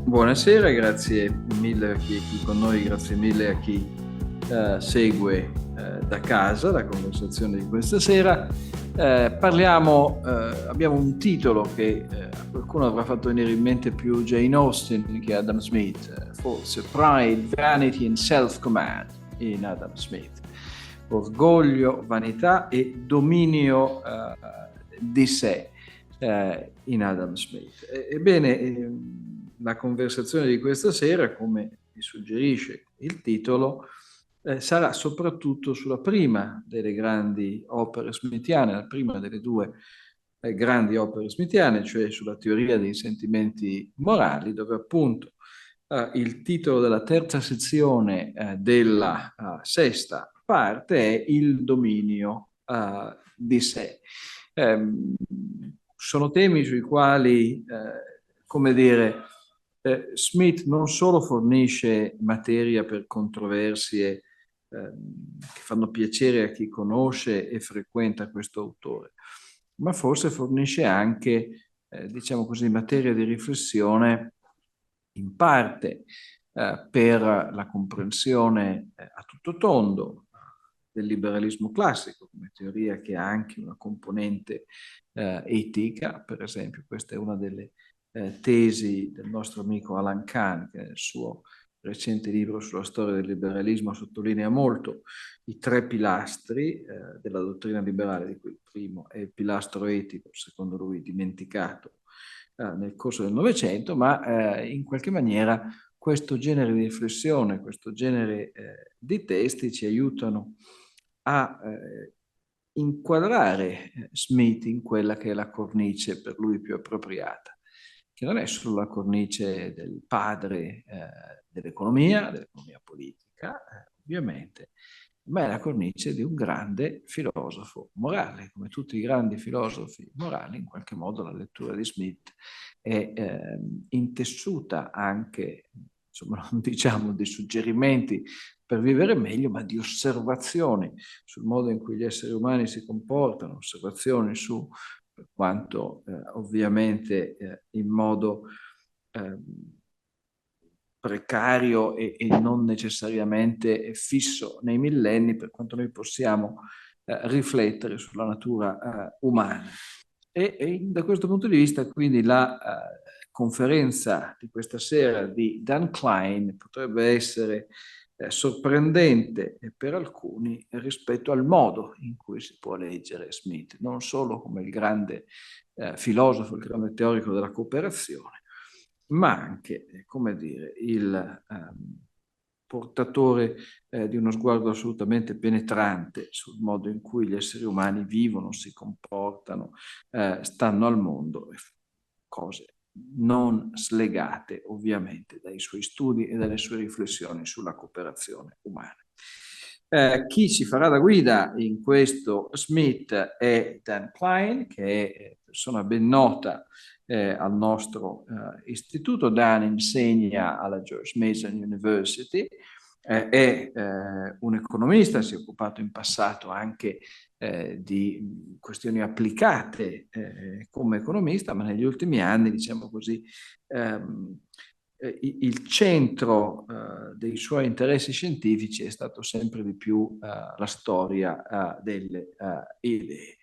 Buonasera, grazie mille a chi è qui con noi, grazie mille a chi segue da casa la conversazione di questa sera. Abbiamo un titolo che a qualcuno avrà fatto venire in mente più Jane Austen che Adam Smith, forse Pride, Vanity and Self-Command in Adam Smith, orgoglio, vanità e dominio di sé in Adam Smith. Ebbene, la conversazione di questa sera, come mi suggerisce il titolo, sarà soprattutto sulla prima delle grandi opere smithiane, la prima delle due grandi opere smithiane, cioè sulla teoria dei sentimenti morali, dove appunto il titolo della terza sezione della sesta parte è il dominio di sé. Sono temi sui quali, come dire, Smith non solo fornisce materia per controversie che fanno piacere a chi conosce e frequenta questo autore, ma forse fornisce anche, diciamo così, materia di riflessione in parte per la comprensione a tutto tondo del liberalismo classico, come teoria che ha anche una componente etica. Per esempio, questa è una delle tesi del nostro amico Alan Khan, che nel suo recente libro sulla storia del liberalismo sottolinea molto i tre pilastri della dottrina liberale, di cui il primo è il pilastro etico, secondo lui dimenticato nel corso del Novecento, ma in qualche maniera questo genere di riflessione, questo genere di testi ci aiutano a inquadrare Smith in quella che è la cornice per lui più appropriata, che non è solo la cornice del padre dell'economia politica, ovviamente, ma è la cornice di un grande filosofo morale. Come tutti i grandi filosofi morali, in qualche modo la lettura di Smith è intessuta anche, insomma, non diciamo di suggerimenti per vivere meglio, ma di osservazioni sul modo in cui gli esseri umani si comportano, osservazioni su per quanto ovviamente in modo precario e non necessariamente fisso nei millenni, per quanto noi possiamo riflettere sulla natura umana. E da questo punto di vista, quindi, la conferenza di questa sera di Dan Klein potrebbe essere sorprendente per alcuni rispetto al modo in cui si può leggere Smith, non solo come il grande filosofo, il grande teorico della cooperazione, ma anche, come dire, il portatore di uno sguardo assolutamente penetrante sul modo in cui gli esseri umani vivono, si comportano, stanno al mondo, cose non slegate ovviamente dai suoi studi e dalle sue riflessioni sulla cooperazione umana. Chi ci farà da guida in questo Smith è Dan Klein, che è persona ben nota al nostro istituto. Dan insegna alla George Mason University, è un economista, si è occupato in passato anche di questioni applicate come economista, ma negli ultimi anni, diciamo così, il centro dei suoi interessi scientifici è stato sempre di più la storia delle idee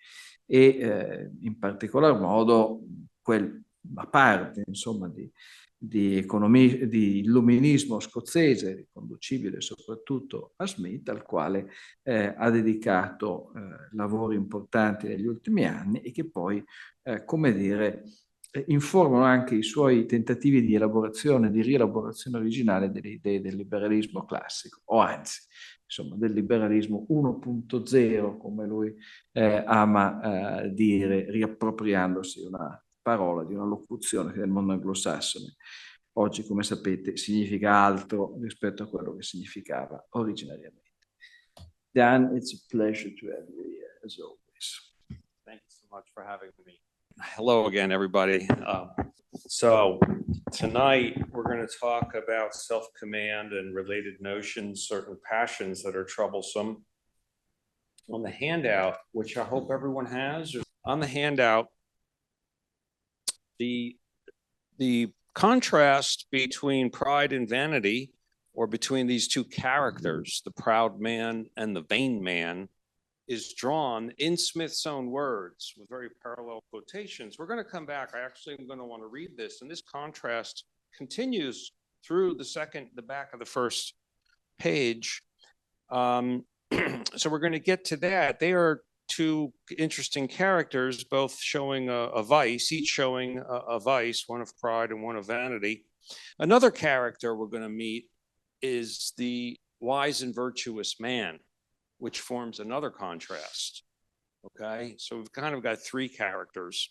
e in particolar modo quella parte, insomma, di illuminismo scozzese, riconducibile soprattutto a Smith, al quale ha dedicato lavori importanti negli ultimi anni e che poi, come dire, informano anche i suoi tentativi di elaborazione, di rielaborazione originale delle idee del liberalismo classico, o anzi, insomma, del liberalismo 1.0, come lui ama dire, riappropriandosi una parola, di una locuzione che nel mondo anglosassone oggi, come sapete, significa altro rispetto a quello che significava originariamente. Dan, it's a pleasure to have you here, as always. Thank you so much for having me. Hello again, everybody. So tonight we're going to talk about self-command and related notions, certain passions that are troublesome. On the handout, which I hope everyone has, on the handout, the contrast between pride and vanity, or between these two characters, the proud man and the vain man, is drawn in Smith's own words with very parallel quotations. We're going to come back. I actually am going to want to read this, and this contrast continues through the back of the first page. So we're going to get to that. They are two interesting characters, both showing a vice, each showing a vice, one of pride and one of vanity. Another character we're going to meet is the wise and virtuous man, which forms another contrast. Okay, so we've kind of got three characters.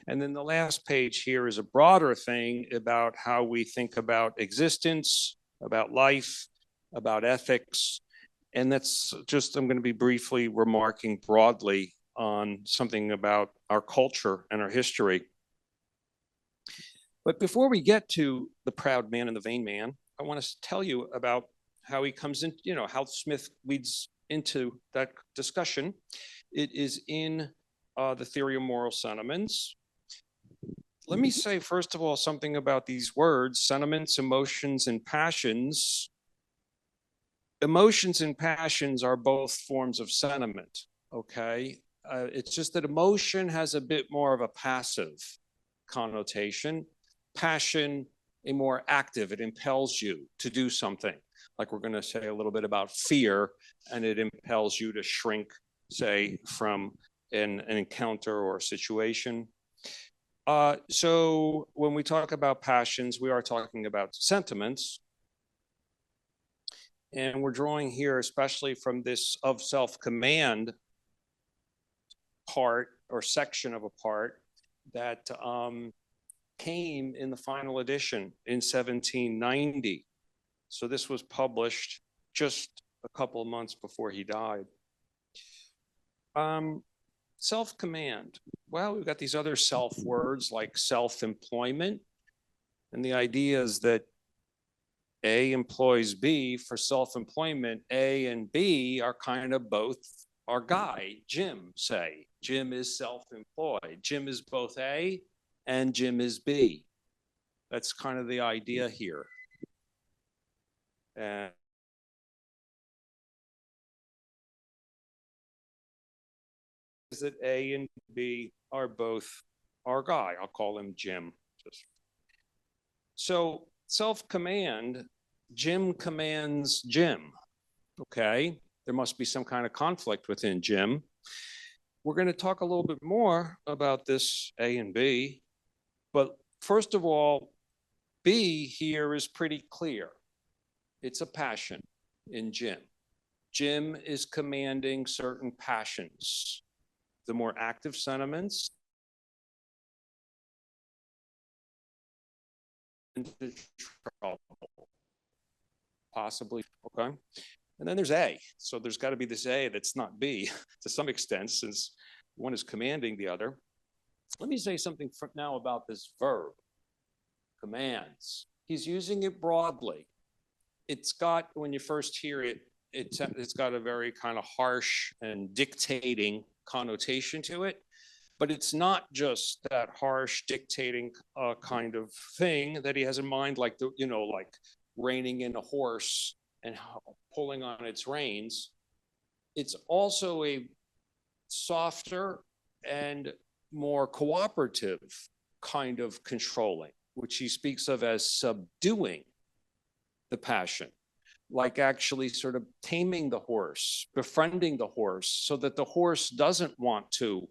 And then the last page here is a broader thing about how we think about existence, about life, about ethics. And that's just, I'm going to be briefly remarking broadly on something about our culture and our history. But before we get to the proud man and the vain man, I want to tell you about how he comes in, how Smith leads into that discussion. It is in the theory of moral sentiments. Let me say, first of all, something about these words, sentiments, emotions, and passions. Emotions and passions are both forms of sentiment, okay? It's just that emotion has a bit more of a passive connotation. Passion, a more active, it impels you to do something. Like we're going to say a little bit about fear, and it impels you to shrink, say, from an encounter or a situation. So when we talk about passions, we are talking about sentiments. And we're drawing here, especially from this of self-command part or section of a part that came in the final edition in 1790. So this was published just a couple of months before he died. Self-command. Well, we've got these other self words like self-employment. And the idea is that A employs B for self-employment. A and B are kind of both our guy, Jim, say. Jim is self-employed. Jim is both A and Jim is B. That's kind of the idea here. And is that A and B are both our guy. I'll call him Jim. So self-command, Jim commands Jim. Okay, there must be some kind of conflict within Jim. We're going to talk a little bit more about this A and B, but first of all, B here is pretty clear. It's a passion in Jim. Jim is commanding certain passions. The more active sentiments, into trouble, possibly, okay? And then there's A. So there's got to be this A that's not B to some extent, since one is commanding the other. Let me say something now about this verb, commands. He's using it broadly. It's got, when you first hear it, it's got a very kind of harsh and dictating connotation to it. But it's not just that harsh dictating kind of thing that he has in mind, like like reining in a horse and pulling on its reins. It's also a softer and more cooperative kind of controlling, which he speaks of as subduing the passion, like actually sort of taming the horse, befriending the horse, so that the horse doesn't want to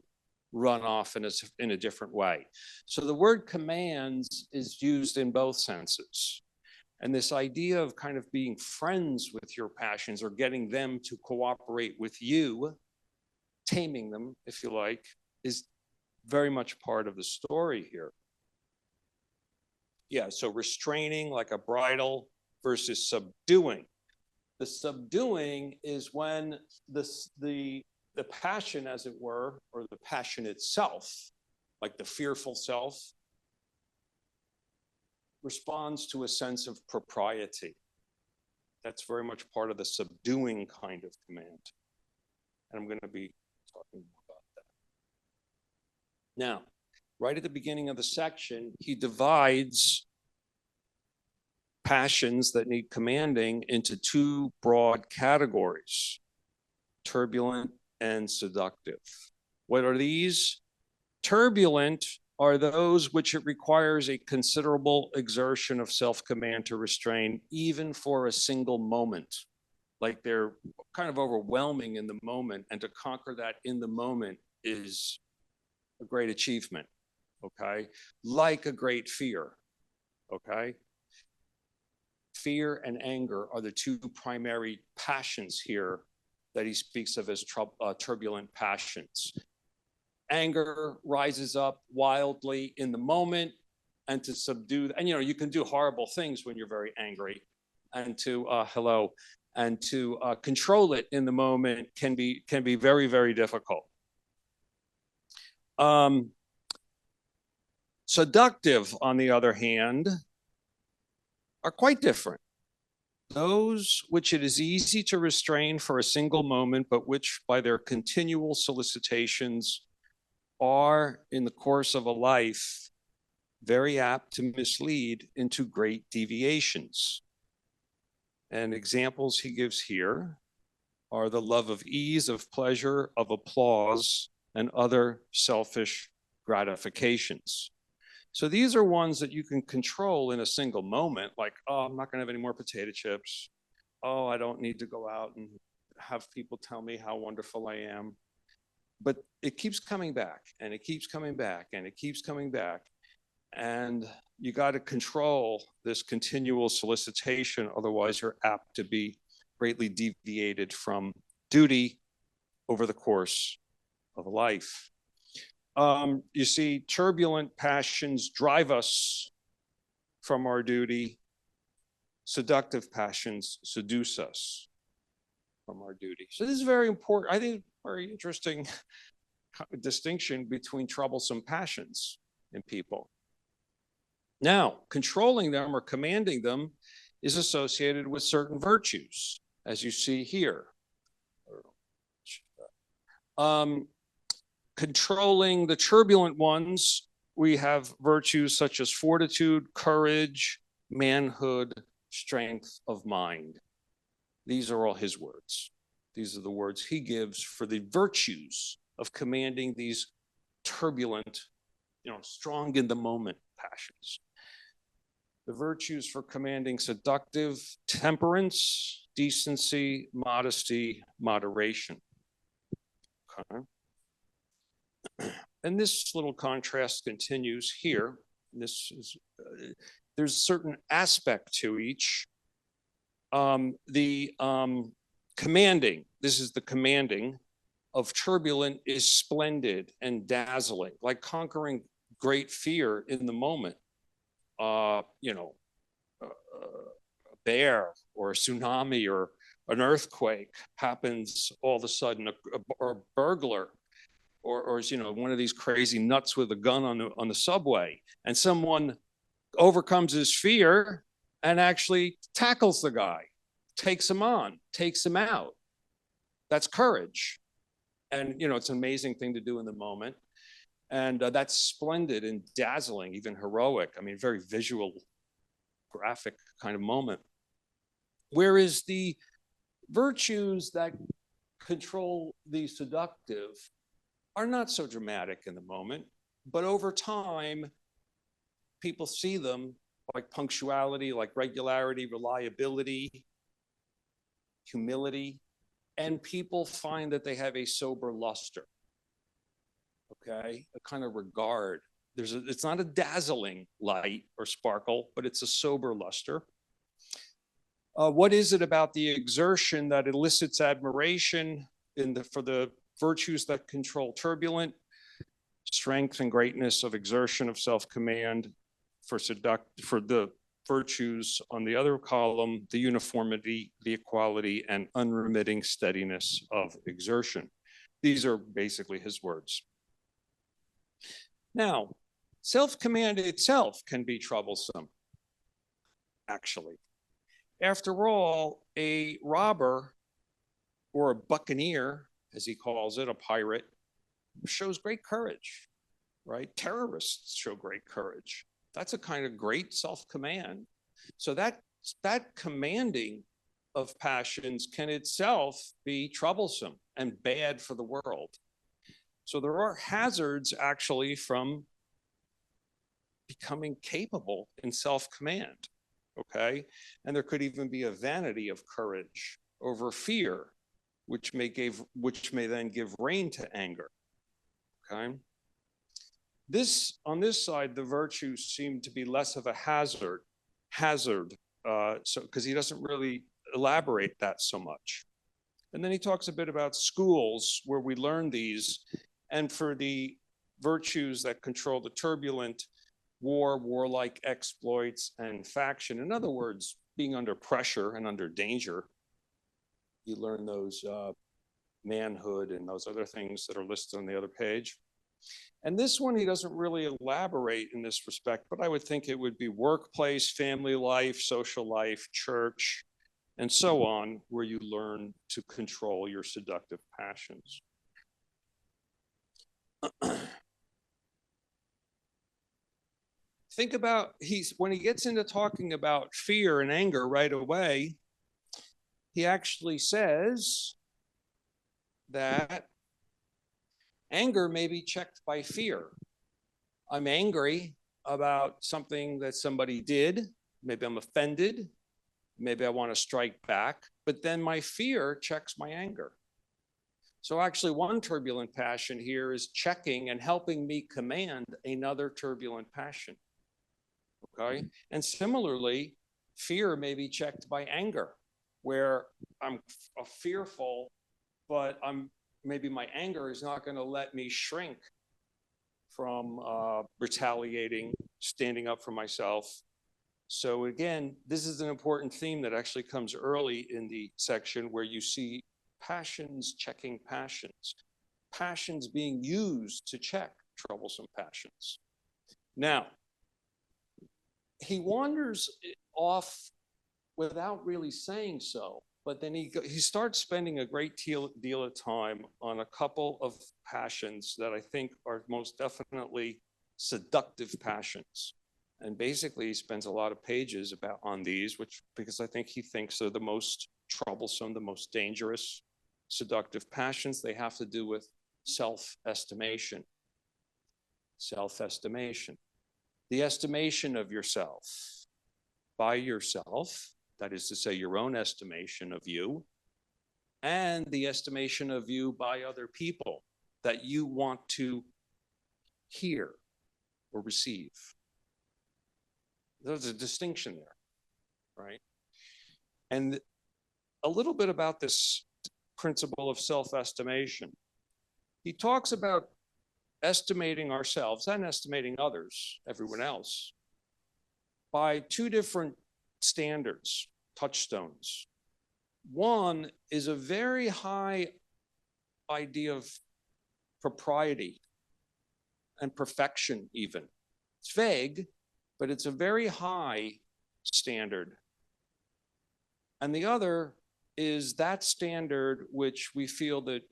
run off in a different way. So the word commands is used in both senses. And this idea of kind of being friends with your passions or getting them to cooperate with you, taming them, if you like, is very much part of the story here. Yeah, so restraining like a bridle versus subduing. The subduing is when the passion, as it were, or the passion itself, like the fearful self, responds to a sense of propriety. That's very much part of the subduing kind of command. And I'm going to be talking more about that. Now, right at the beginning of the section, he divides passions that need commanding into two broad categories, turbulent and seductive. What are these? Turbulent are those which it requires a considerable exertion of self-command to restrain, even for a single moment. Like they're kind of overwhelming in the moment, and to conquer that in the moment is a great achievement, okay? Like a great fear, okay? Fear and anger are the two primary passions here that he speaks of as turbulent passions. Anger rises up wildly in the moment, and to subdue, and you can do horrible things when you're very angry, and to control it in the moment can be very, very difficult. Seductive, on the other hand, are quite different. Those which it is easy to restrain for a single moment, but which by their continual solicitations are, in the course of a life, very apt to mislead into great deviations. And examples he gives here are the love of ease, of pleasure, of applause, and other selfish gratifications. So these are ones that you can control in a single moment, like, oh, I'm not going to have any more potato chips. Oh, I don't need to go out and have people tell me how wonderful I am. But it keeps coming back, and it keeps coming back, and it keeps coming back. And you got to control this continual solicitation, otherwise you're apt to be greatly deviated from duty over the course of life. You see, turbulent passions drive us from our duty. Seductive passions seduce us from our duty. So this is very important. I think very interesting distinction between troublesome passions in people. Now, controlling them or commanding them is associated with certain virtues, as you see here. Controlling the turbulent ones, we have virtues such as fortitude, courage, manhood, strength of mind. These are all his words. These are the words he gives for the virtues of commanding these turbulent, strong in the moment passions. The virtues for commanding seductive: temperance, decency, modesty, moderation. Okay. And this little contrast continues here. This is there's a certain aspect to each. Commanding, this is the commanding of turbulent, is splendid and dazzling, like conquering great fear in the moment. A bear or a tsunami or an earthquake happens all of a sudden, or a burglar, or one of these crazy nuts with a gun on the subway, and someone overcomes his fear and actually tackles the guy, takes him on, takes him out. That's courage. And, it's an amazing thing to do in the moment. And that's splendid and dazzling, even heroic. I mean, very visual, graphic kind of moment. Whereas the virtues that control the seductive are not so dramatic in the moment, but over time, people see them like punctuality, like regularity, reliability, humility, and people find that they have a sober luster, okay? A kind of regard. It's not a dazzling light or sparkle, but it's a sober luster. What is it about the exertion that elicits admiration for the virtues that control turbulent? Strength and greatness of exertion of self-command. For the virtues on the other column, the uniformity, the equality, and unremitting steadiness of exertion. These are basically his words. Now, self-command itself can be troublesome, actually. After all, a robber or a buccaneer, as he calls it, a pirate, shows great courage, right? Terrorists show great courage. That's a kind of great self-command. So that that commanding of passions can itself be troublesome and bad for the world. So there are hazards actually from becoming capable in self-command, okay? And there could even be a vanity of courage over fear, which may then give rein to anger, okay? On this side, the virtues seem to be less of a hazard, so because he doesn't really elaborate that so much. And then he talks a bit about schools where we learn these, and for the virtues that control the turbulent, warlike exploits, and faction. In other words, being under pressure and under danger. You learn those manhood and those other things that are listed on the other page. And this one, he doesn't really elaborate in this respect, but I would think it would be workplace, family life, social life, church, and so on, where you learn to control your seductive passions. Think about, when he gets into talking about fear and anger right away, he actually says that anger may be checked by fear. I'm angry about something that somebody did. Maybe I'm offended. Maybe I want to strike back, but then my fear checks my anger. So actually one turbulent passion here is checking and helping me command another turbulent passion, okay? And similarly, fear may be checked by anger, where I'm fearful, but maybe my anger is not going to let me shrink from retaliating, standing up for myself. So again, this is an important theme that actually comes early in the section, where you see passions checking passions, passions being used to check troublesome passions. Now, he wanders off without really saying so, but then he starts spending a great deal of time on a couple of passions that I think are most definitely seductive passions. And basically he spends a lot of pages on these, because I think he thinks they're the most troublesome, the most dangerous seductive passions. They have to do with self-estimation. Self-estimation. The estimation of yourself by yourself, that is to say your own estimation of you, and the estimation of you by other people that you want to hear or receive. There's a distinction there, right? And a little bit about this principle of self-estimation. He talks about estimating ourselves and estimating others, everyone else, by two different standards, touchstones. One is a very high idea of propriety and perfection even. It's vague, but it's a very high standard. And the other is that standard which we feel that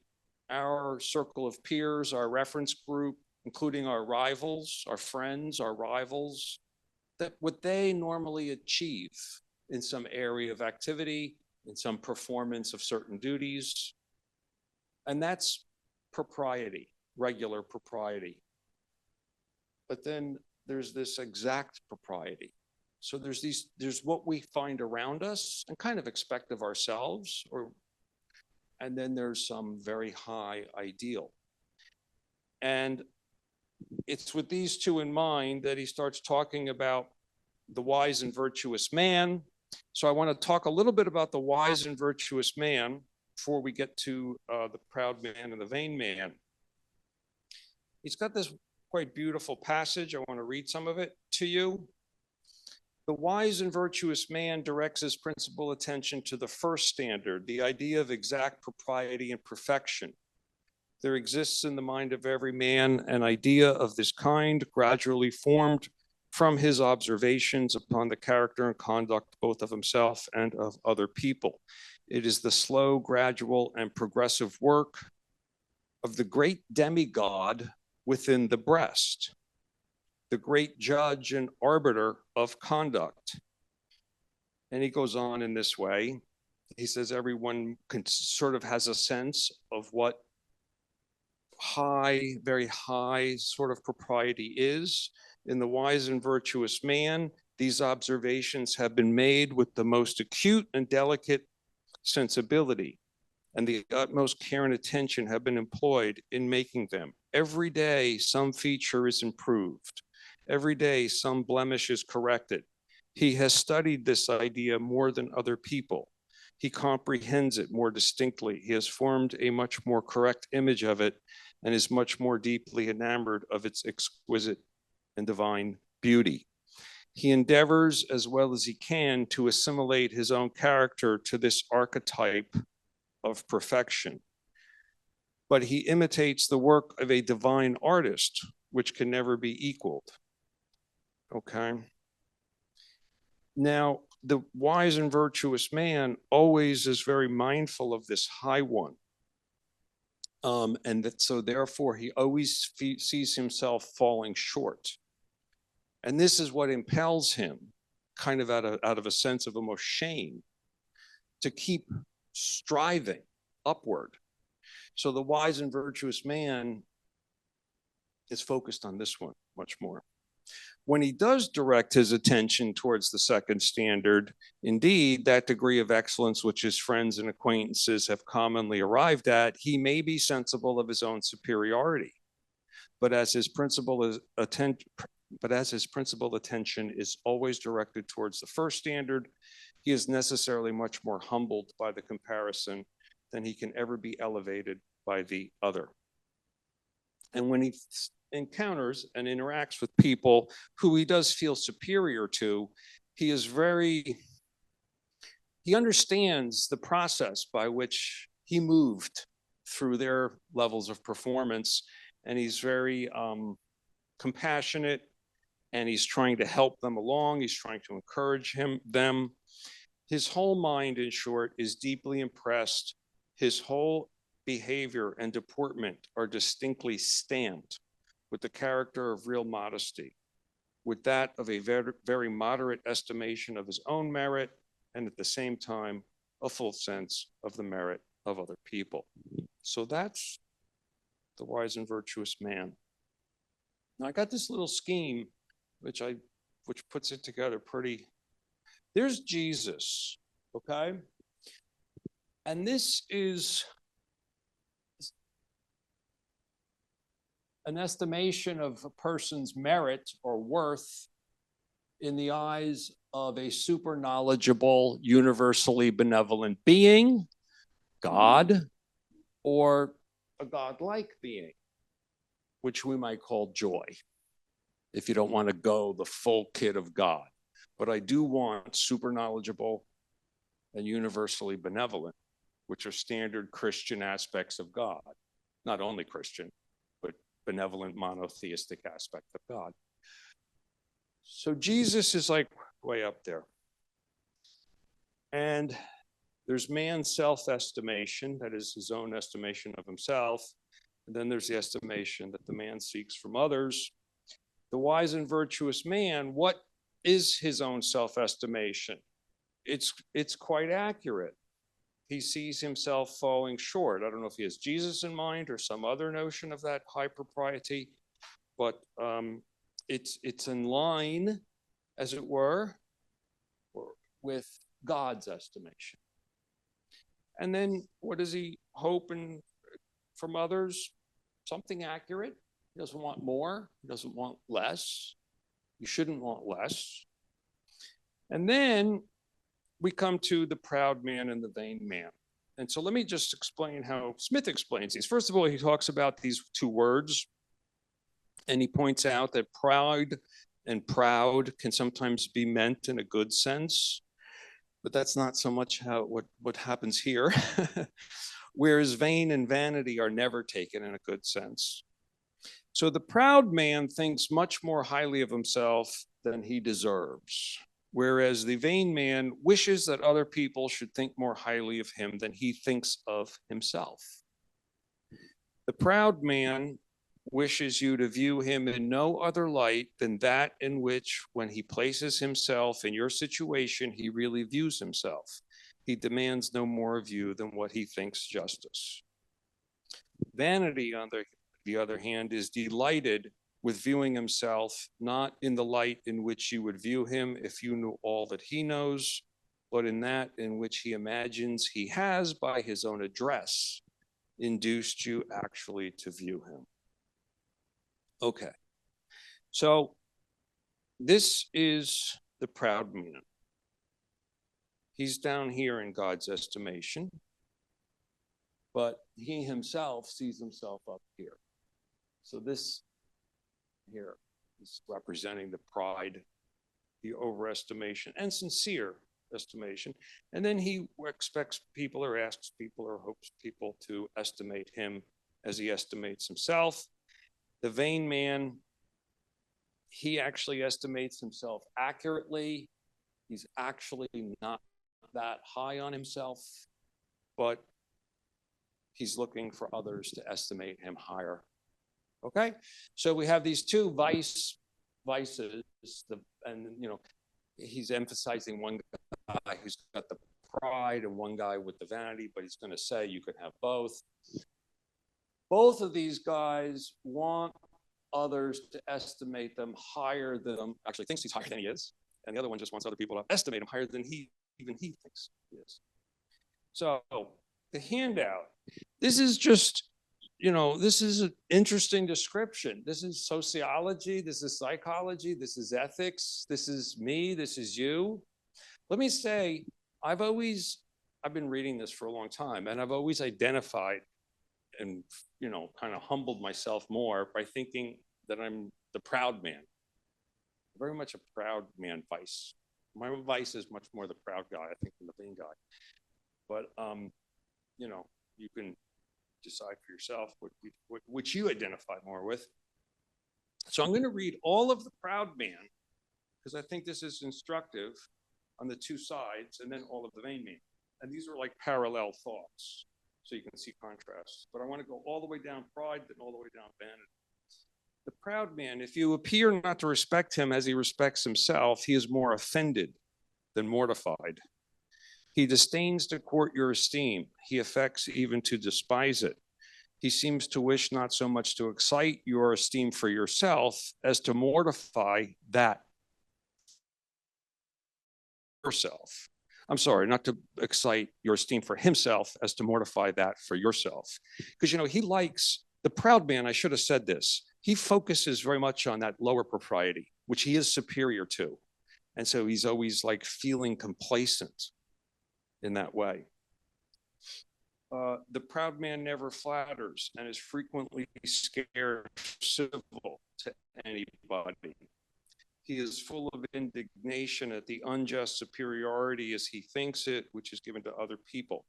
our circle of peers, our reference group, including our rivals, our friends, our rivals, that what they normally achieve in some area of activity, in some performance of certain duties. And that's propriety, regular propriety. But then there's this exact propriety. So there's what we find around us and kind of expect of ourselves, and then there's some very high ideal. And it's with these two in mind that he starts talking about the wise and virtuous man. So I want to talk a little bit about the wise and virtuous man before we get to the proud man and the vain man. He's got this quite beautiful passage. I want to read some of it to you. The wise and virtuous man directs his principal attention to the first standard, the idea of exact propriety and perfection. There exists in the mind of every man an idea of this kind, gradually formed from his observations upon the character and conduct both of himself and of other people. It is the slow, gradual, and progressive work of the great demigod within the breast, the great judge and arbiter of conduct. And he goes on in this way. He says everyone sort of has a sense of what high, very high sort of propriety is. In the wise and virtuous man, these observations have been made with the most acute and delicate sensibility, and the utmost care and attention have been employed in making them. Every day, some feature is improved. Every day, some blemish is corrected. He has studied this idea more than other people. He comprehends it more distinctly. He has formed a much more correct image of it and is much more deeply enamored of its exquisite and divine beauty. He endeavors as well as he can to assimilate his own character to this archetype of perfection. But he imitates the work of a divine artist, which can never be equaled. Okay? Now, the wise and virtuous man always is very mindful of this high one. So therefore, he always sees himself falling short. And this is what impels him, kind of out of a sense of almost shame, to keep striving upward. So the wise and virtuous man is focused on this one much more. When he does direct his attention towards the second standard, indeed, that degree of excellence which his friends and acquaintances have commonly arrived at, he may be sensible of his own superiority. But as his principal attention is always directed towards the first standard, he is necessarily much more humbled by the comparison than he can ever be elevated by the other. And when he encounters and interacts with people who he does feel superior to, he understands the process by which he moved through their levels of performance, and he's very compassionate, and he's trying to help them along. He's trying to encourage them. His whole mind, in short, is deeply impressed. His whole behavior and deportment are distinctly stamped with the character of real modesty, with that of a very, very moderate estimation of his own merit, and at the same time, a full sense of the merit of other people. So that's the wise and virtuous man. Now I got this little scheme, which puts it together pretty. There's Jesus, okay? And this is an estimation of a person's merit or worth in the eyes of a super knowledgeable, universally benevolent being, God, or a godlike being, which we might call joy, if you don't want to go the full kit of God. But I do want super knowledgeable and universally benevolent, which are standard Christian aspects of God. Not only Christian, but benevolent monotheistic aspect of God. So Jesus is like way up there. And there's man's self-estimation, that is his own estimation of himself. And then there's the estimation that the man seeks from others. The wise and virtuous man, what is his own self-estimation? It's quite accurate. He sees himself falling short. I don't know if he has Jesus in mind or some other notion of that high propriety, but it's in line, as it were, with God's estimation. And then what does he hope from others? Something accurate. He doesn't want more. He doesn't want less. You shouldn't want less. And then we come to the proud man and the vain man. And so let me just explain how Smith explains these. First of all, he talks about these two words, and he points out that pride and proud can sometimes be meant in a good sense, but that's not so much what happens here. Whereas vain and vanity are never taken in a good sense. So the proud man thinks much more highly of himself than he deserves, whereas the vain man wishes that other people should think more highly of him than he thinks of himself. The proud man wishes you to view him in no other light than that in which, when he places himself in your situation, he really views himself. He demands no more of you than what he thinks justice. Vanity, on the other hand, is delighted with viewing himself not in the light in which you would view him if you knew all that he knows, but in that in which he imagines he has, by his own address, induced you actually to view him. Okay, so this is the proud man. He's down here in God's estimation, but he himself sees himself up here. So this here is representing the pride, the overestimation, and sincere estimation. And then he expects people, or asks people, or hopes people to estimate him as he estimates himself. The vain man, he actually estimates himself accurately. He's actually not that high on himself, but he's looking for others to estimate him higher. Okay, so we have these two vices, and you know, he's emphasizing one guy who's got the pride and one guy with the vanity, but he's going to say you can have both. Both of these guys want others to estimate them higher than him, actually thinks he's higher than he is, and the other one just wants other people to estimate him higher than even he thinks he is. So the handout, this is just, you know, this is an interesting description. This is sociology, this is psychology, this is ethics, this is me, this is you. Let me say, I've been reading this for a long time, and I've always identified and, you know, kind of humbled myself more by thinking that I'm the proud man. Very much a proud man vice. My vice is much more the proud guy, I think, than the vain guy. But, you know, you can decide for yourself which you identify more with. So I'm going to read all of the proud man, because I think this is instructive on the two sides, and then all of the vain man. And these are like parallel thoughts, so you can see contrasts. But I want to go all the way down pride, then all the way down vanity. The proud man, if you appear not to respect him as he respects himself, he is more offended than mortified. He disdains to court your esteem. He affects even to despise it. He seems to wish not so much to excite your esteem for yourself as to mortify that yourself. I'm sorry, not to excite your esteem for himself as to mortify that for yourself. Because, you know, he likes, the proud man, I should have said this, he focuses very much on that lower propriety, which he is superior to. And so he's always like feeling complacent in that way. The proud man never flatters and is frequently scarce civil to anybody. He is full of indignation at the unjust superiority as he thinks it, which is given to other people.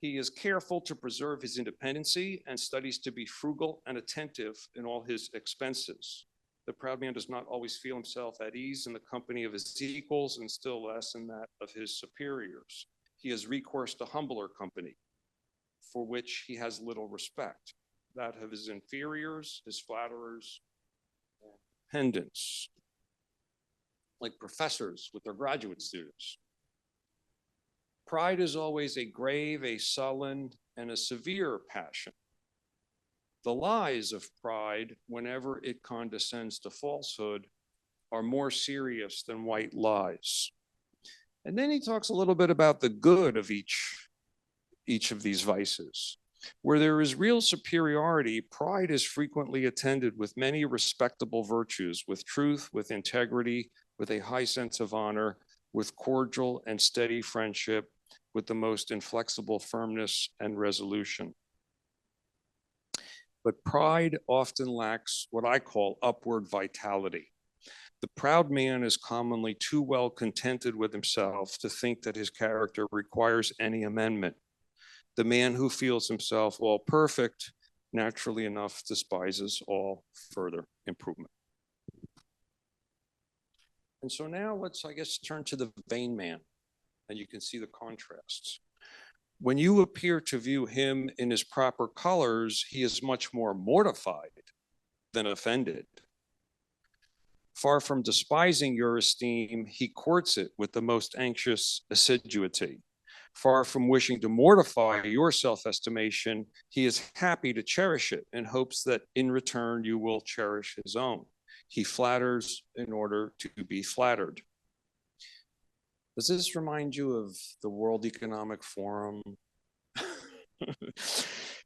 He is careful to preserve his independency and studies to be frugal and attentive in all his expenses. The proud man does not always feel himself at ease in the company of his equals, and still less in that of his superiors. He has recourse to humbler company, for which he has little respect, that of his inferiors, his flatterers, and dependents, like professors with their graduate students. Pride is always a grave, a sullen, and a severe passion. The lies of pride, whenever it condescends to falsehood, are more serious than white lies. And then he talks a little bit about the good of each of these vices. Where there is real superiority, pride is frequently attended with many respectable virtues, with truth, with integrity, with a high sense of honor, with cordial and steady friendship, with the most inflexible firmness and resolution. But pride often lacks what I call upward vitality. The proud man is commonly too well contented with himself to think that his character requires any amendment. The man who feels himself all perfect, naturally enough, despises all further improvement. And so now let's, I guess, turn to the vain man, and you can see the contrasts. When you appear to view him in his proper colors, he is much more mortified than offended. Far from despising your esteem, he courts it with the most anxious assiduity. Far from wishing to mortify your self-estimation, he is happy to cherish it in hopes that in return you will cherish his own. He flatters in order to be flattered. Does this remind you of the World Economic Forum?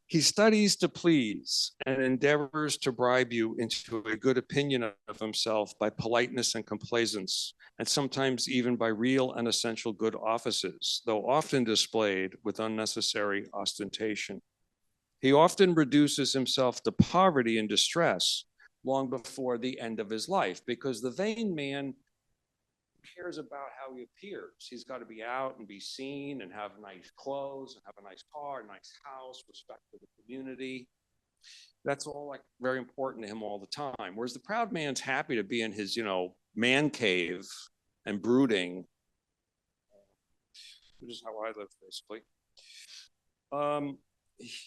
He studies to please and endeavors to bribe you into a good opinion of himself by politeness and complaisance, and sometimes even by real and essential good offices, though often displayed with unnecessary ostentation. He often reduces himself to poverty and distress long before the end of his life, because the vain man cares about how he appears. He's got to be out and be seen and have nice clothes and have a nice car, a nice house, respect for the community. That's all like very important to him all the time. Whereas the proud man's happy to be in his, man cave and brooding, which is how I live, basically.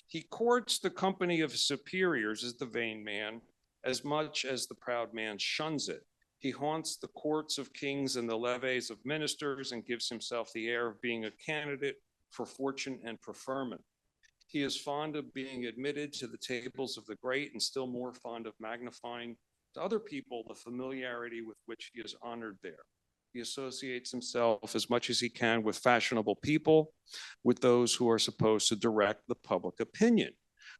He courts the company of his superiors as the vain man, as much as the proud man shuns it. He haunts the courts of kings and the levees of ministers and gives himself the air of being a candidate for fortune and preferment. He is fond of being admitted to the tables of the great and still more fond of magnifying to other people the familiarity with which he is honored there. He associates himself as much as he can with fashionable people, with those who are supposed to direct the public opinion,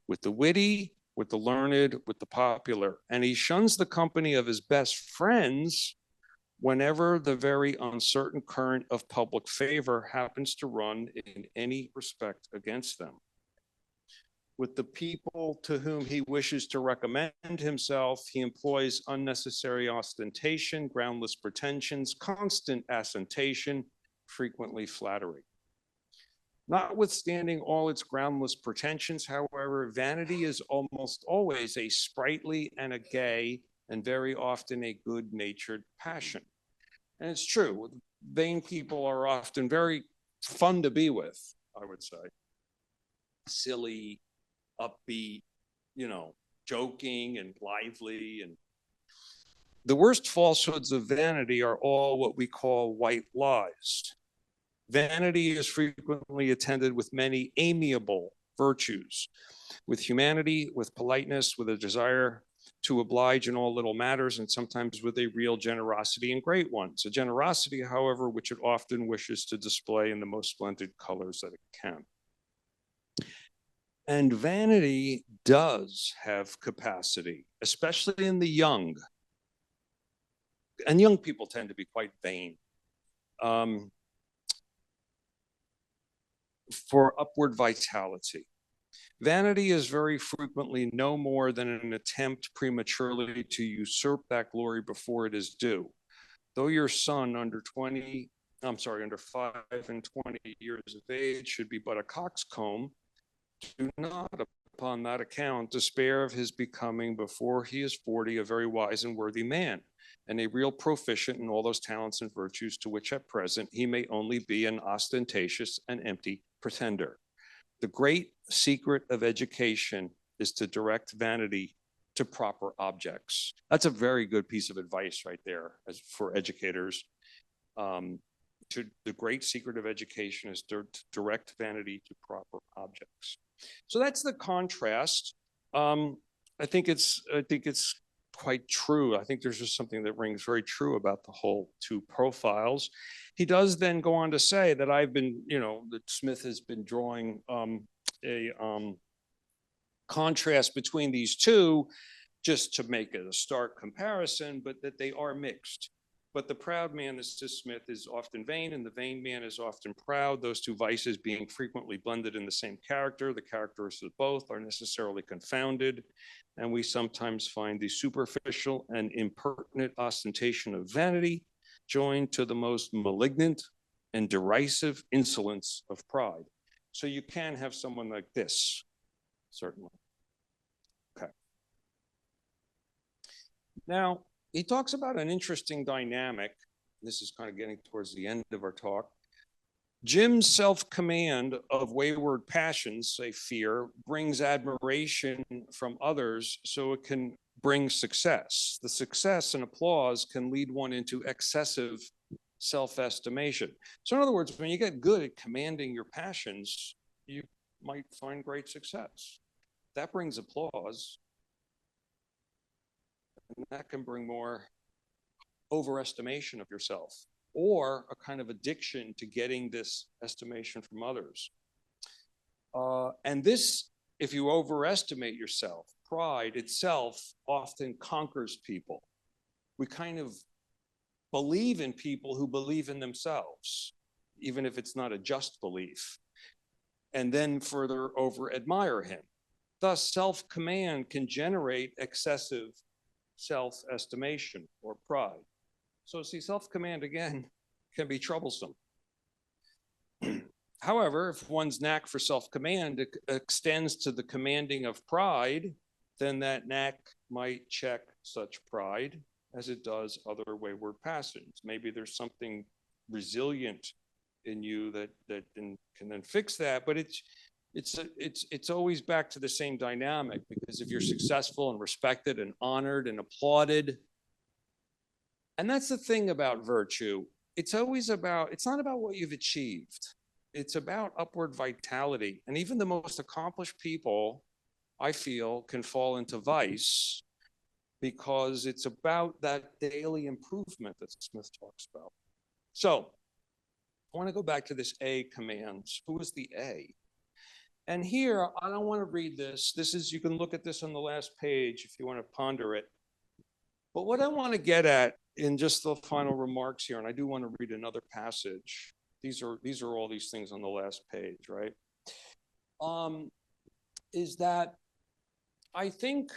with the witty, with the learned, with the popular, and he shuns the company of his best friends whenever the very uncertain current of public favor happens to run in any respect against them. With the people to whom he wishes to recommend himself, he employs unnecessary ostentation, groundless pretensions, constant assentation, frequently flattery. Notwithstanding all its groundless pretensions, however, vanity is almost always a sprightly and a gay, and very often a good-natured passion. And it's true, vain people are often very fun to be with, I would say. Silly, upbeat, joking and lively. And the worst falsehoods of vanity are all what we call white lies. Vanity is frequently attended with many amiable virtues, with humanity, with politeness, with a desire to oblige in all little matters, and sometimes with a real generosity in great ones. A generosity, however, which it often wishes to display in the most splendid colors that it can. And vanity does have capacity, especially in the young. And young people tend to be quite vain. For upward vitality. Vanity is very frequently no more than an attempt prematurely to usurp that glory before it is due. Though your son under 5 and 20 years of age should be but a coxcomb, do not upon that account despair of his becoming before he is 40 a very wise and worthy man, and a real proficient in all those talents and virtues to which at present he may only be an ostentatious and empty pretender. The great secret of education is to direct vanity to proper objects. That's a very good piece of advice right there for educators. The great secret of education is to direct vanity to proper objects. So that's the contrast. I think it's quite true. I think there's just something that rings very true about the whole two profiles. He does then go on to say that that Smith has been drawing a contrast between these two just to make it a stark comparison, but that they are mixed. But the proud man, as says Smith, is often vain, and the vain man is often proud, those two vices being frequently blended in the same character. The characteristics of both are necessarily confounded, and we sometimes find the superficial and impertinent ostentation of vanity joined to the most malignant and derisive insolence of pride. So you can have someone like this, certainly. Okay. Now, he talks about an interesting dynamic. This is kind of getting towards the end of our talk. Jim's self-command of wayward passions, say fear, brings admiration from others, so it can brings success. The success and applause can lead one into excessive self-estimation. So in other words, when you get good at commanding your passions, you might find great success. That brings applause, and that can bring more overestimation of yourself, or a kind of addiction to getting this estimation from others. And this, if you overestimate yourself, pride itself often conquers people. We kind of believe in people who believe in themselves, even if it's not a just belief, and then further over-admire him. Thus, self-command can generate excessive self-estimation or pride. So see, self-command, again, can be troublesome. However, if one's knack for self-command extends to the commanding of pride, then that knack might check such pride as it does other wayward passions. Maybe there's something resilient in you that can then fix that, but it's always back to the same dynamic, because if you're successful and respected and honored and applauded, and that's the thing about virtue, it's not about what you've achieved. It's about upward vitality. And even the most accomplished people, I feel, can fall into vice, because it's about that daily improvement that Smith talks about. So I want to go back to this A command. Who is the A? And here, I don't want to read this. This is, you can look at this on the last page if you want to ponder it. But what I want to get at in just the final remarks here, and I do want to read another passage. These are all these things on the last page, right? Is that I think,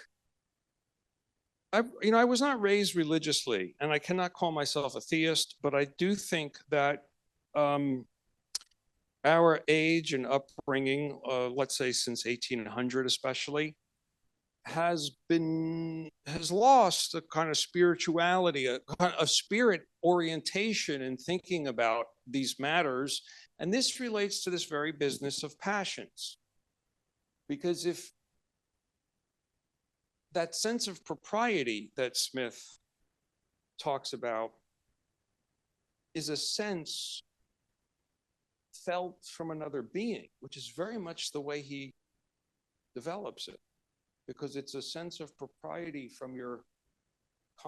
I was not raised religiously, and I cannot call myself a theist, but I do think that our age and upbringing, let's say since 1800 especially, has lost a kind of spirituality, a spirit orientation in thinking about these matters. And this relates to this very business of passions. Because if that sense of propriety that Smith talks about is a sense felt from another being, which is very much the way he develops it, because it's a sense of propriety from your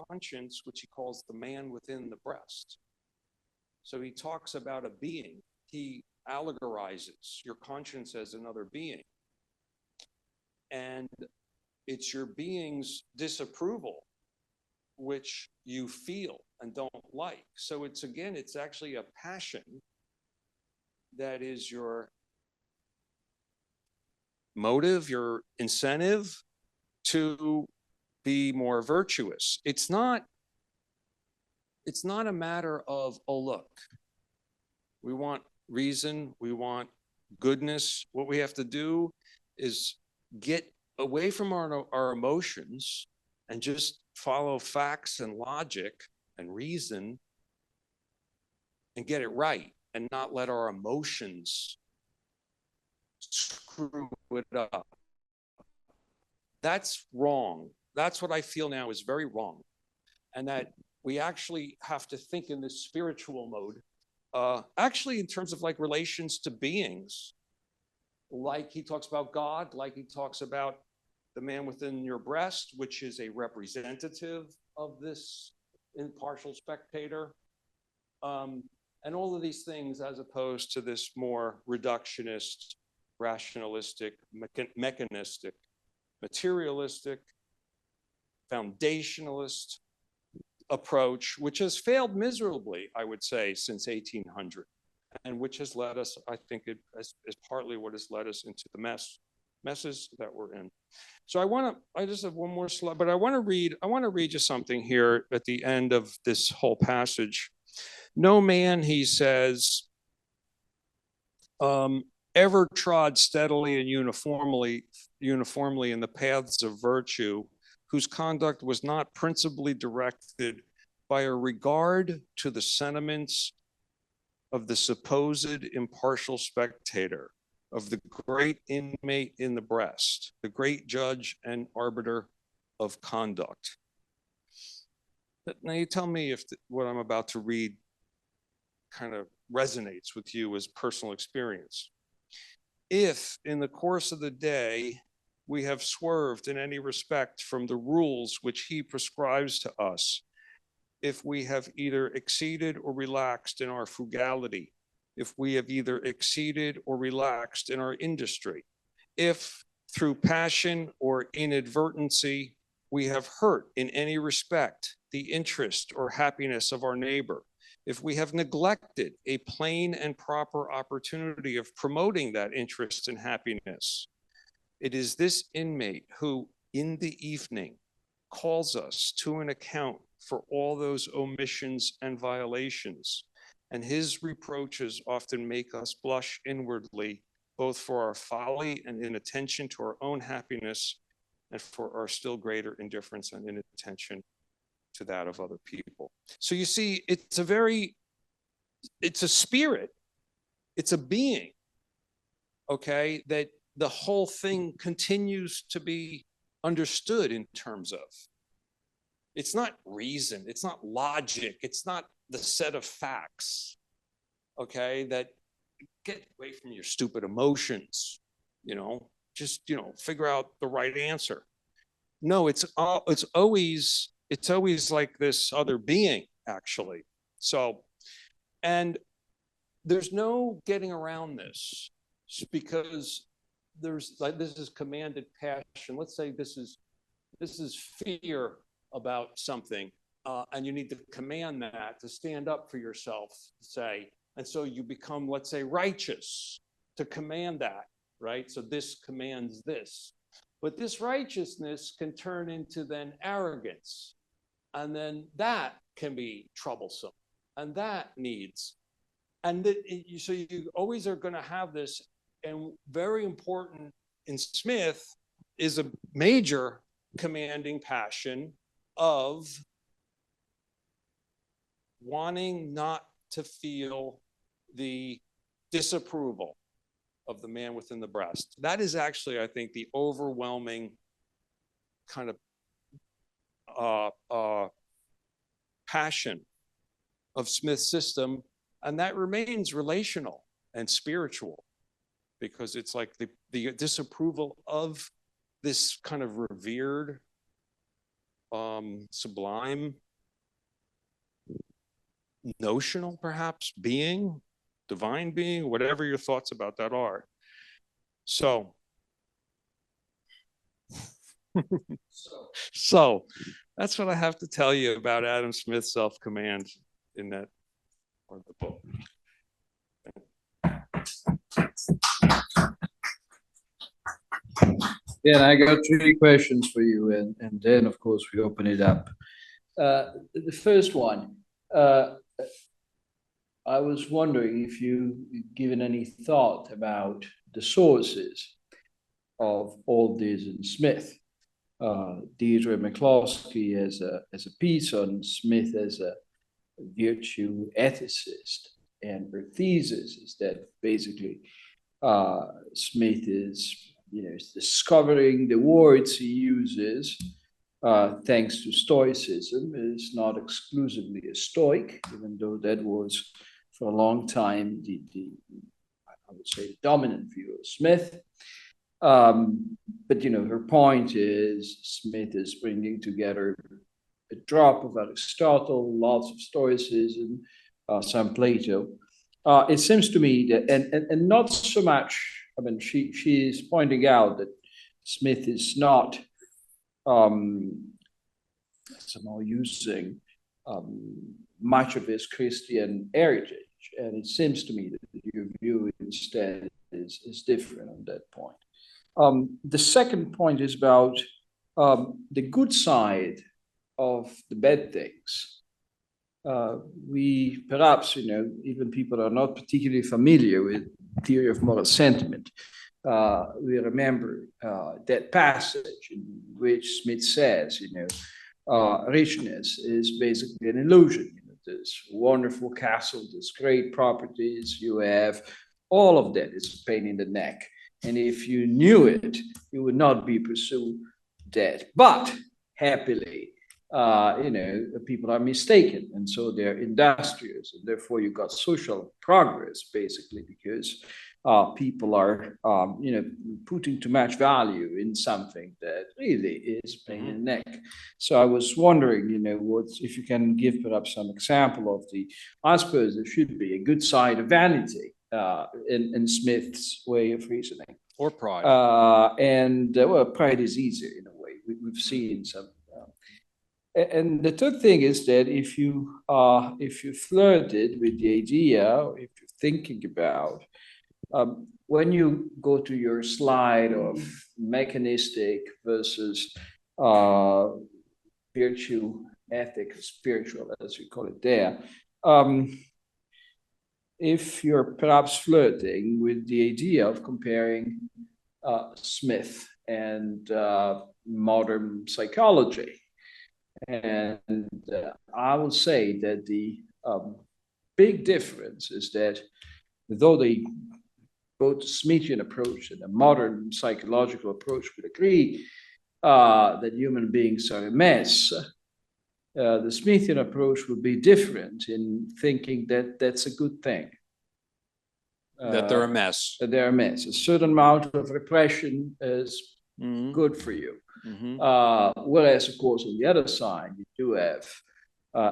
conscience, which he calls the man within the breast. So he talks about a being. He allegorizes your conscience as another being. And it's your being's disapproval which you feel and don't like. So it's actually a passion that is your motive, your incentive to be more virtuous. It's not a matter of, oh, look, we want reason, we want goodness. What we have to do is get away from our emotions and just follow facts and logic and reason and get it right, and not let our emotions screw it up. That's wrong. That's what I feel now is very wrong. And that we actually have to think in this spiritual mode, actually in terms of like relations to beings, like he talks about God, like he talks about the man within your breast, which is a representative of this impartial spectator. And all of these things, as opposed to this more reductionist, rationalistic, mechanistic, materialistic, foundationalist approach, which has failed miserably, I would say, since 1800, and which has led us, I think it is partly what has led us into the messes that we're in. So I just have one more slide, but I want to read just something here at the end of this whole passage. No man, he says, ever trod steadily and uniformly in the paths of virtue, whose conduct was not principally directed by a regard to the sentiments of the supposed impartial spectator, of the great inmate in the breast, the great judge and arbiter of conduct. But now you tell me if what I'm about to read kind of resonates with you as personal experience. If in the course of the day we have swerved in any respect from the rules which he prescribes to us, if we have either exceeded or relaxed in our frugality, if we have either exceeded or relaxed in our industry, if through passion or inadvertency we have hurt in any respect the interest or happiness of our neighbor, if we have neglected a plain and proper opportunity of promoting that interest and happiness, it is this inmate who, in the evening, calls us to an account for all those omissions and violations, and his reproaches often make us blush inwardly, both for our folly and inattention to our own happiness, and for our still greater indifference and inattention to that of other people. So you see, it's a spirit, it's a being, okay, that the whole thing continues to be understood in terms of. It's not reason, it's not logic, it's not the set of facts, okay, that get away from your stupid emotions, just, figure out the right answer. No, it's always like this other being, actually. So, and there's no getting around this, because there's like, this is commanded passion. Let's say this is fear about something, and you need to command that to stand up for yourself, say, and so you become, let's say, righteous to command that, right? So this commands this. But this righteousness can turn into then arrogance, and then that can be troublesome, and that needs, and so you always are going to have this. And very important in Smith is a major commanding passion of wanting not to feel the disapproval of the man within the breast. That is actually, I think, the overwhelming kind of passion of Smith's system, and that remains relational and spiritual, because it's like the disapproval of this kind of revered, sublime, notional, perhaps, being, divine being, whatever your thoughts about that are. So that's what I have to tell you about Adam Smith's self-command in that part of the book. Yeah, I got 3 questions for you, and then, of course, we open it up. The first one, I was wondering if you've given any thought about the sources of all this in Smith. Deirdre McCloskey as a piece on Smith as a virtue ethicist, and her thesis is that basically Smith is discovering the words he uses thanks to Stoicism. Is not exclusively a Stoic, even though that was for a long time I would say the dominant view of Smith. But her point is Smith is bringing together a drop of Aristotle, lots of Stoicism, some Plato. It seems to me that, and not so much, I mean, she is pointing out that Smith is not somehow using much of his Christian heritage. And it seems to me that your view instead is different on that point. The second point is about the good side of the bad things. We perhaps, even people are not particularly familiar with theory of moral sentiment. We remember that passage in which Smith says, richness is basically an illusion. This wonderful castle, this great properties you have, all of that is a pain in the neck. And if you knew it, you would not be pursue that. But happily. People are mistaken, and so they're industrious, and therefore you got social progress, basically, because people are, putting too much value in something that really is pain in the neck. So I was wondering, if you can give perhaps some example of I suppose there should be a good side of vanity in Smith's way of reasoning. Or pride. Pride is easier in a way. We've seen some. And the third thing is that if you flirted with the idea, if you're thinking about, when you go to your slide of mechanistic versus virtue, ethic, spiritual, as we call it there, if you're perhaps flirting with the idea of comparing Smith and modern psychology, and I would say that the big difference is that though both the Smithian approach and the modern psychological approach would agree that human beings are a mess, the Smithian approach would be different in thinking that that's a good thing. That they're a mess. That they're a mess. A certain amount of repression is good for you. Whereas, of course, on the other side, you do have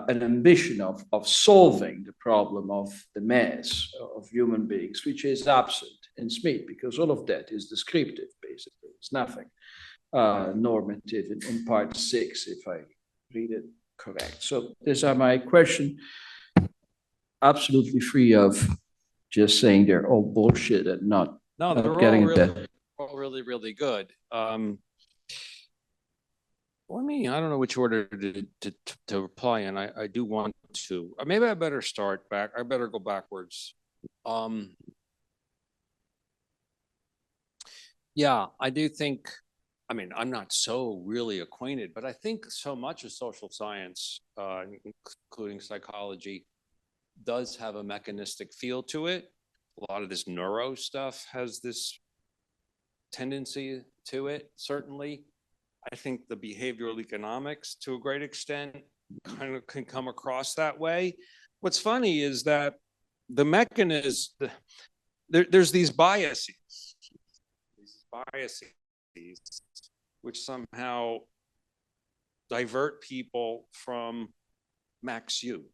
an ambition of solving the problem of the mess of human beings, which is absent in Smith, because all of that is descriptive, basically. It's nothing normative in part 6, if I read it correct. So these are my questions. Absolutely free of just saying they're all bullshit and not getting that. All really, really good. I don't know which order to reply in. I do want to. Maybe I better start back. I better go backwards. Yeah, I do think, I'm not so really acquainted, but I think so much of social science, including psychology, does have a mechanistic feel to it. A lot of this neuro stuff has this tendency to it, certainly. I think the behavioral economics, to a great extent, kind of can come across that way. What's funny is that the mechanism, there's these biases, which somehow divert people from max U.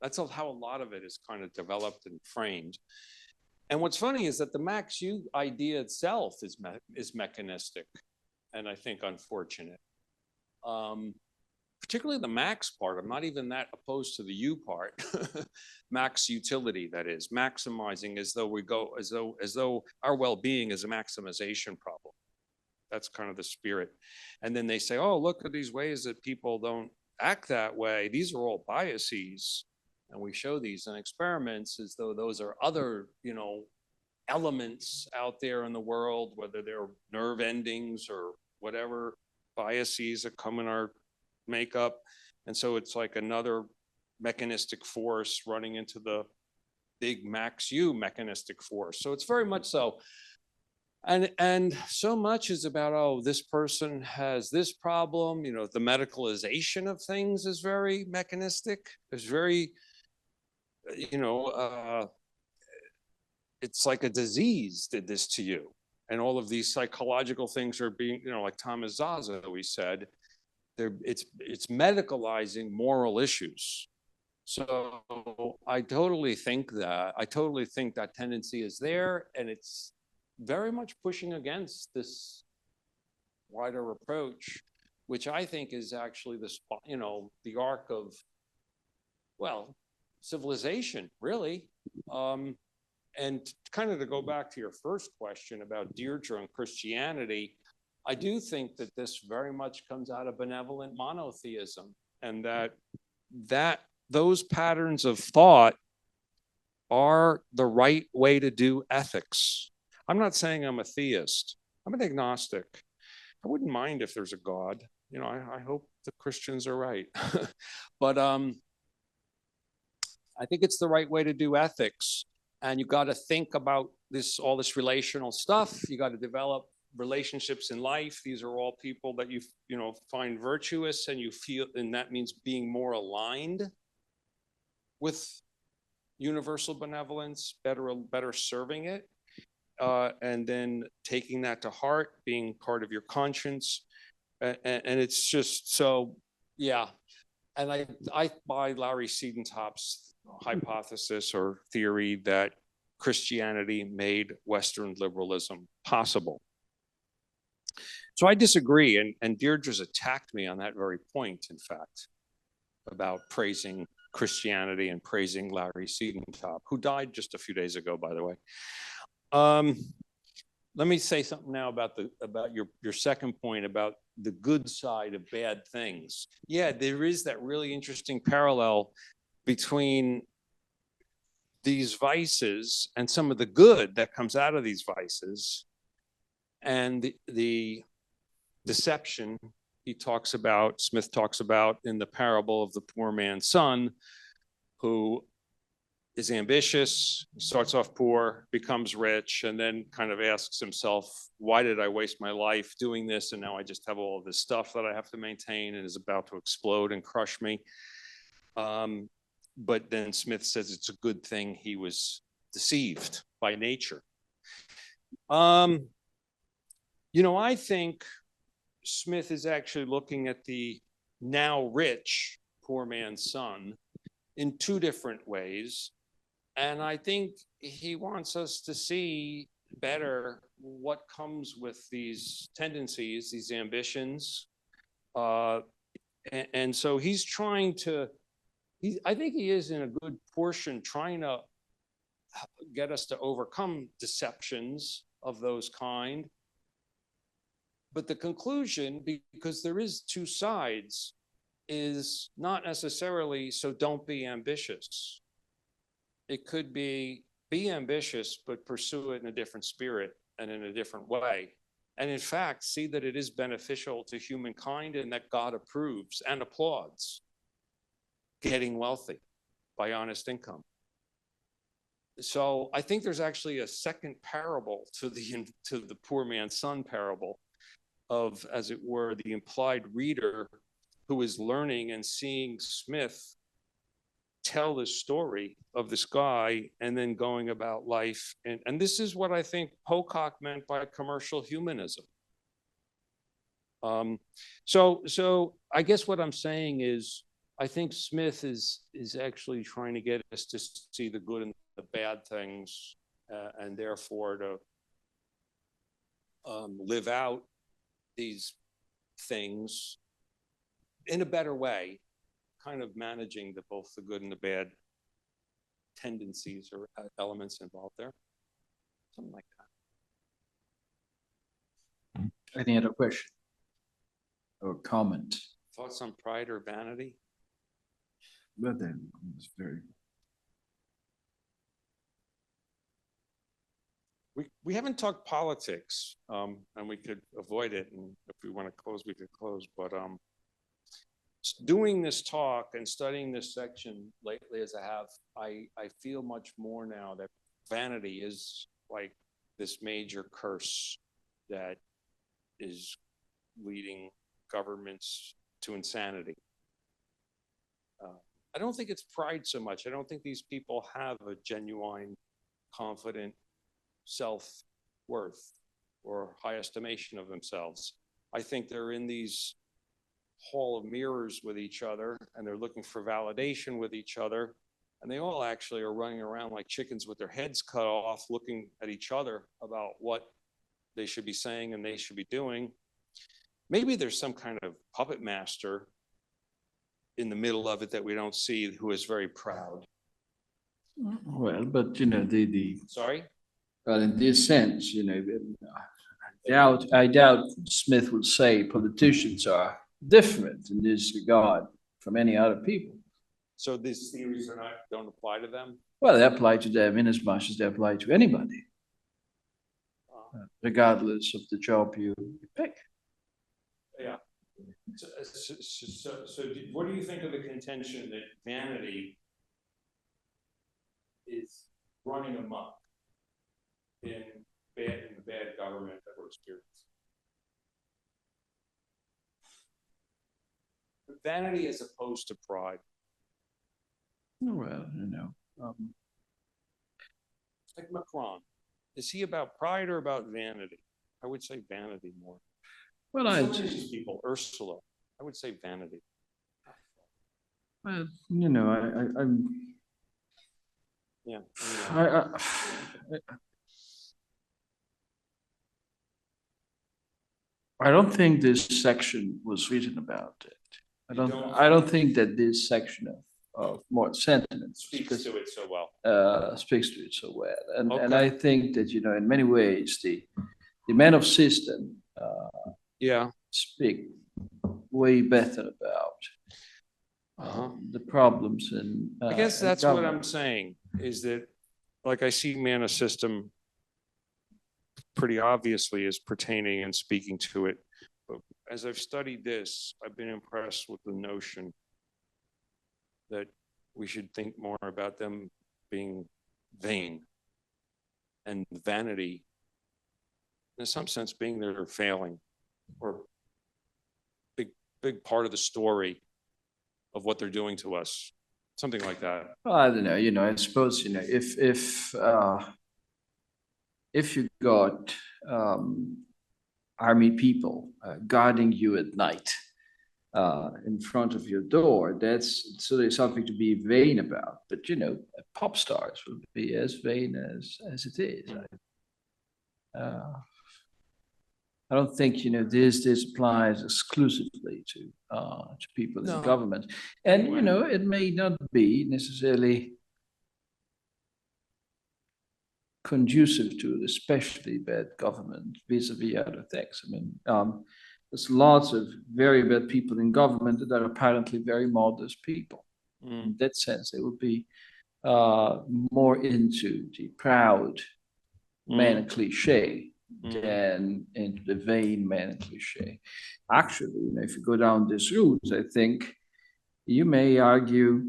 That's how a lot of it is kind of developed and framed. And what's funny is that the max U idea itself is mechanistic, and I think unfortunate. Particularly the max part. I'm not even that opposed to the U part. Max utility, that is, maximizing as though our well-being is a maximization problem. That's kind of the spirit. And then they say, oh, look at these ways that people don't act that way. These are all biases. And we show these in experiments as though those are other, elements out there in the world, whether they're nerve endings or whatever biases that come in our makeup. And so it's like another mechanistic force running into the big max U mechanistic force. So it's very much so. And so much is about, oh, this person has this problem. The medicalization of things is very mechanistic. It's very, it's like a disease did this to you. And all of these psychological things are being, like Thomas Zaza, we said, it's medicalizing moral issues. So I totally think that tendency is there, and it's very much pushing against this wider approach, which I think is actually the arc of, civilization, really. And kind of to go back to your first question about Deirdre and Christianity, I do think that this very much comes out of benevolent monotheism, and that those patterns of thought are the right way to do ethics. I'm not saying I'm a theist. I'm an agnostic. I wouldn't mind if there's a God. I hope the Christians are right. But I think it's the right way to do ethics. And you've got to think about all this relational stuff. You got to develop relationships in life. These are all people that you find virtuous, and you feel, and that means being more aligned with universal benevolence, better serving it, and then taking that to heart, being part of your conscience, and it's just so, yeah. And I buy Larry Siedentop's hypothesis or theory that Christianity made Western liberalism possible. So I disagree, and Deirdre's attacked me on that very point, in fact, about praising Christianity and praising Larry Siedentop, who died just a few days ago, by the way. Let me say something now about your second point about the good side of bad things. Yeah, there is that really interesting parallel between these vices and some of the good that comes out of these vices and the deception Smith talks about in the parable of the poor man's son, who is ambitious, starts off poor, becomes rich, and then kind of asks himself, why did I waste my life doing this? And now I just have all of this stuff that I have to maintain and is about to explode and crush me. But then Smith says it's a good thing he was deceived by nature. I think Smith is actually looking at the now rich poor man's son in two different ways. And I think he wants us to see better what comes with these tendencies, these ambitions. And so he's trying to, I think he is in a good portion trying to get us to overcome deceptions of those kind. But the conclusion, because there is two sides, is not necessarily, so don't be ambitious. It could be ambitious, but pursue it in a different spirit and in a different way. And in fact, see that it is beneficial to humankind and that God approves and applauds getting wealthy by honest income. So I think there's actually a second parable to the poor man's son parable of, as it were, the implied reader who is learning and seeing Smith tell this story of this guy and then going about life. And this is what I think Pocock meant by commercial humanism. So I guess what I'm saying is, I think Smith is actually trying to get us to see the good and the bad things, and therefore to live out these things in a better way, kind of managing both the good and the bad tendencies or elements involved there. Something like that. Any other question or comment? Thoughts on pride or vanity? But then it's very. We haven't talked politics, and we could avoid it, and if we want to close, we could close. But doing this talk and studying this section lately as I have, I feel much more now that vanity is like this major curse that is leading governments to insanity. I don't think it's pride so much. I don't think these people have a genuine, confident self-worth or high estimation of themselves. I think they're in these hall of mirrors with each other, and they're looking for validation with each other, and they all actually are running around like chickens with their heads cut off, looking at each other about what they should be saying and they should be doing. Maybe there's some kind of puppet master in the middle of it that we don't see, who is very proud. Well, but Sorry? Well, in this sense, I doubt Smith would say politicians are different in this regard from any other people. So these theories don't apply to them? Well, they apply to them in as much as they apply to anybody, regardless of the job you pick. Yeah. So what do you think of the contention that vanity is running amok in the bad government that we're experiencing? vanity as opposed to pride. Well, Like Macron, is he about pride or about vanity? I would say vanity more. well, Some of these people, Ursula, I would say vanity. I'm, Yeah. I don't think this section was written about it. I don't think that this section of more sentiments Speaks to it so well. Speaks to it so well. And Okay. I think that, in many ways, the men of system speak way better about the problems in I guess in that's what I'm government. saying, is that, like, I see man of system pretty obviously as pertaining and speaking to it. But as I've studied this, I've been impressed with the notion that we should think more about them being vain, and vanity, in some sense, being their failing, or big part of the story of what they're doing to us, something like that. Well, I don't know. I suppose if you got army people guarding you at night in front of your door, that's certainly something to be vain about. But pop stars will be as vain as it is. I don't think this applies exclusively to people in government, and it may not be necessarily conducive to especially bad government vis-a-vis other things. I mean, there's lots of very bad people in government that are apparently very modest people. In that sense, they would be more into the proud man cliche than into the vain man cliche. Actually, if you go down this route, I think you may argue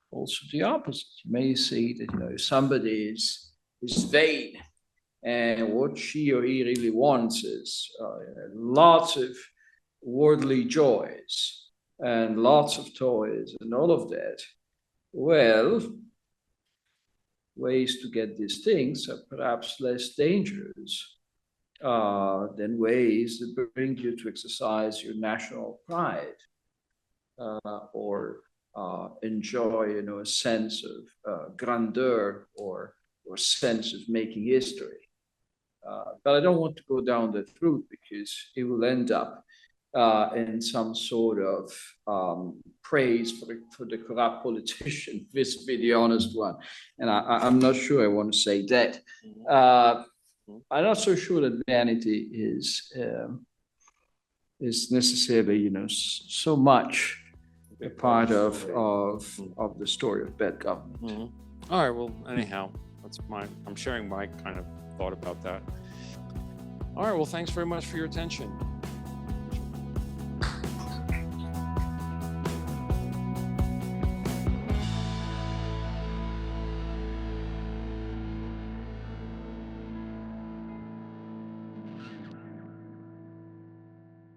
also the opposite. You may say that if somebody is vain, and what she or he really wants is lots of worldly joys and lots of toys and all of that. Well, ways to get these things are perhaps less dangerous than ways that bring you to exercise your national pride or enjoy, a sense of grandeur or sense of making history. But I don't want to go down that route because it will end up in some sort of praise for the corrupt politician vis-a-vis the honest one. And I'm not sure I want to say that. I'm not so sure that vanity is necessarily, so much a part of the story of bad government. All right. Well, anyhow, I'm sharing my kind of thought about that. All right. Well, thanks very much for your attention.